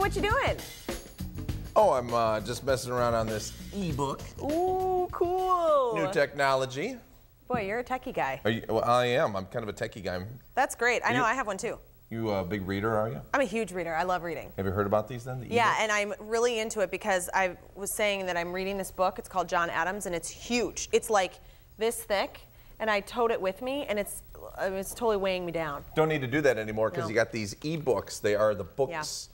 what you doing? Oh, I'm just messing around on this ebook. Ooh, cool. New technology. Boy, you're a techie guy. Are you, well, I am. I'm kind of a techie guy. That's great. I know, I have one too. You a big reader, are you? I'm a huge reader. I love reading. Have you heard about these then? Yeah, and I'm really into it because I was saying that I'm reading this book. It's called John Adams, and it's huge. It's like this thick, and I towed it with me, and it's totally weighing me down. Don't need to do that anymore because No. you got these ebooks. They are the books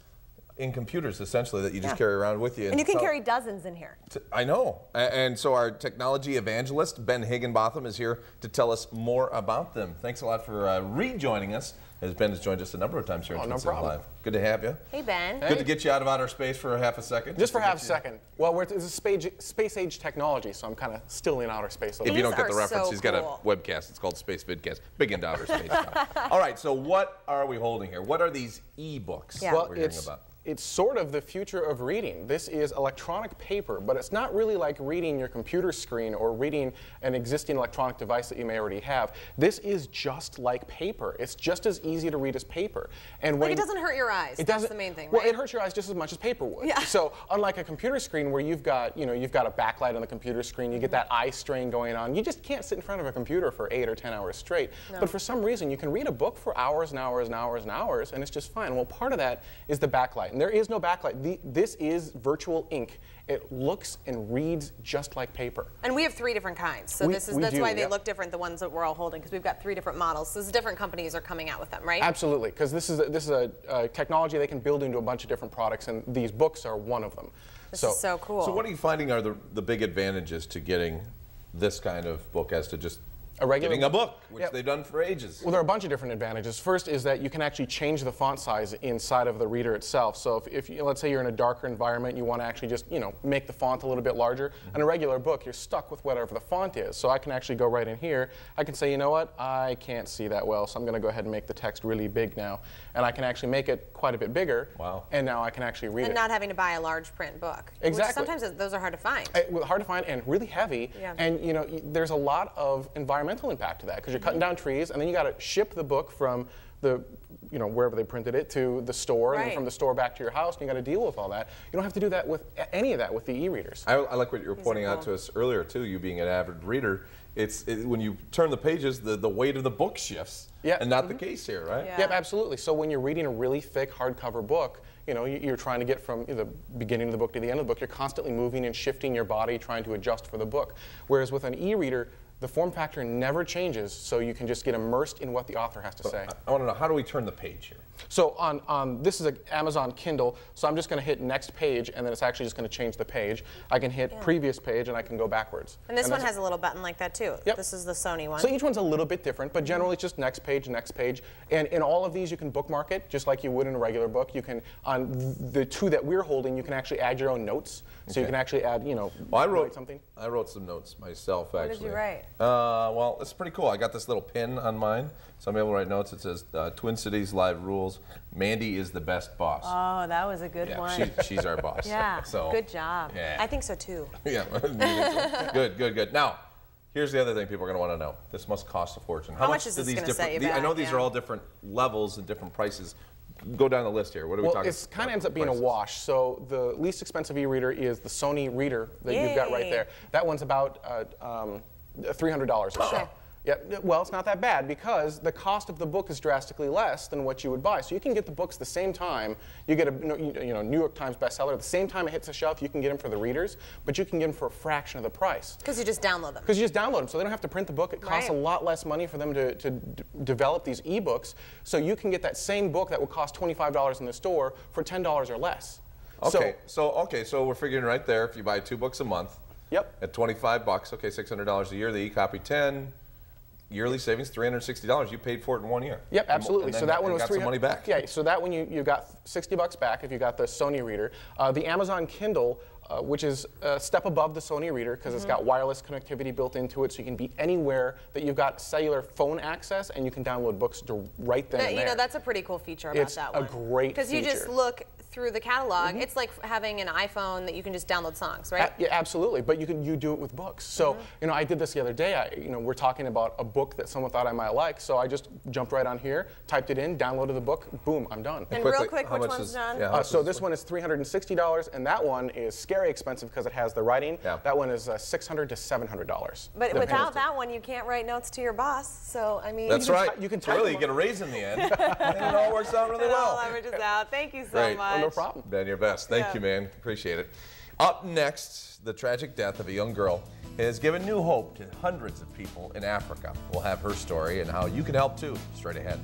in computers, essentially, that you just carry around with you. And you can carry dozens in here. I know. And so our technology evangelist, Ben Higginbotham, is here to tell us more about them. Thanks a lot for rejoining us, as Ben has joined us a number of times here at no problem. Live. Good to have you. Hey, Ben. Good to get you out of outer space for half a second. Just for half a second. Well, it's a space-age technology, so I'm kind of still in outer space. If you don't get the These are reference, so he's got a cool. webcast. It's called Space Vidcast. Big into outer space now. All right, so what are we holding here? What are these ebooks Yeah. that Well, we're hearing about? it's sort of the future of reading. This is electronic paper, but it's not really like reading your computer screen or reading an existing electronic device that you may already have. This is just like paper. It's just as easy to read as paper. And when Like, it doesn't hurt your eyes. That's the main thing, Well, right? it hurts your eyes just as much as paper would. Yeah. So unlike a computer screen where you've got a backlight on the computer screen, you get that eye strain going on. You just can't sit in front of a computer for 8 or 10 hours straight. No. But for some reason, you can read a book for hours and hours and hours and hours, and it's just fine. Well, part of that is the backlight, and there is no backlight. This is virtual ink. It looks and reads just like paper. And we have 3 different kinds. So that's why they look different, the ones that we're all holding, because we've got 3 different models. So different companies are coming out with them, right? Absolutely, because this is a technology they can build into a bunch of different products, and these books are one of them. This is so cool. So what are you finding are the big advantages to getting this kind of book as to just getting a book, which they've done for ages? Well, there are a bunch of different advantages. First is that you can actually change the font size inside of the reader itself. So if let's say you're in a darker environment, you want to actually just make the font a little bit larger. In a regular book, you're stuck with whatever the font is. So I can actually go right in here. I can say, you know what, I can't see that well, so I'm going to go ahead and make the text really big now. And I can actually make it quite a bit bigger. Wow. And now I can actually read it. And not having to buy a large print book. Exactly. Which sometimes those are hard to find. Hard to find and really heavy. Yeah. And there's a lot of environmental impact to that because you're cutting down trees, and then you got to ship the book from the wherever they printed it to the store, and then from the store back to your house, and you got to deal with all that. You don't have to do that with any of that with the e-readers. I like what you were pointing out to us earlier too. You being an avid reader, when you turn the pages, the weight of the book shifts. Yeah. And not the case here, right? Yeah. Yep, absolutely. So when you're reading a really thick hardcover book, you're trying to get from the beginning of the book to the end of the book. You're constantly moving and shifting your body, trying to adjust for the book. Whereas with an e-reader, the form factor never changes, so you can just get immersed in what the author has to say. I want to know, how do we turn the page here? So this is an Amazon Kindle, so I'm just going to hit next page, and then it's actually just going to change the page. I can hit previous page, and I can go backwards. And this one has a little button like that too. Yep. This is the Sony one. So each one's a little bit different, but generally it's just next page, next page. And in all of these, you can bookmark it, just like you would in a regular book. You can, on the 2 that we're holding, you can actually add your own notes. So you can actually add, Well, I wrote something. I wrote some notes myself, actually. What did you write? Well, it's pretty cool. I got this little pin on mine, so I'm able to write notes. It says, Twin Cities Live Rules. Mandy is the best boss. Oh, that was a good one. She's our boss. Yeah, So, good job. yeah. I think so too. Yeah, good. Now, here's the other thing people are going to want to know. This must cost a fortune. How much is this going to set you back? I know these are all different levels and different prices. Go down the list here. What are we talking about? It kind of ends up being a wash. So the least expensive e-reader is the Sony reader that you've got right there. That one's about $300 or so. Yeah, well, it's not that bad because the cost of the book is drastically less than what you would buy. So you can get the books the same time. You get a New York Times bestseller. At the same time it hits the shelf, you can get them for the readers, but you can get them for a fraction of the price. Because you just download them. Because you just download them, so they don't have to print the book. It costs a lot less money for them to develop these e-books. So you can get that same book that would cost $25 in the store for $10 or less. Okay, so we're figuring right there, if you buy 2 books a month, at $25, okay, $600 a year, the e-copy 10. Yearly savings, $360. You paid for it in 1 year. Yep, absolutely. And so that one was got some money back. Yeah, so that one you got $60 back if you got the Sony reader. The Amazon Kindle, which is a step above the Sony reader because it's got wireless connectivity built into it, so you can be anywhere that you've got cellular phone access, and you can download books right then and there. That's a pretty cool feature about that one. It's a great feature. Because you just look through the catalog. It's like having an iPhone that you can just download songs, right? Yeah, absolutely. But you do it with books. So you know, I did this the other day. We're talking about a book that someone thought I might like. So I just jumped right on here, typed it in, downloaded the book, boom, I'm done. And quickly, real quick, how which much one's is- John? yeah, So this one is $360, and that one is scary expensive because it has the writing. Yeah. That one is $600 to $700. But without that one, you can't write notes to your boss. So I mean, That's right. you can So really, you get a raise in the end, and it all works out really it all well. averages out. Thank you so Great. much. Oh, no problem. Ben, you're best. Thank you, man. Appreciate it. Up next, the tragic death of a young girl has given new hope to hundreds of people in Africa. We'll have her story and how you can help too, straight ahead.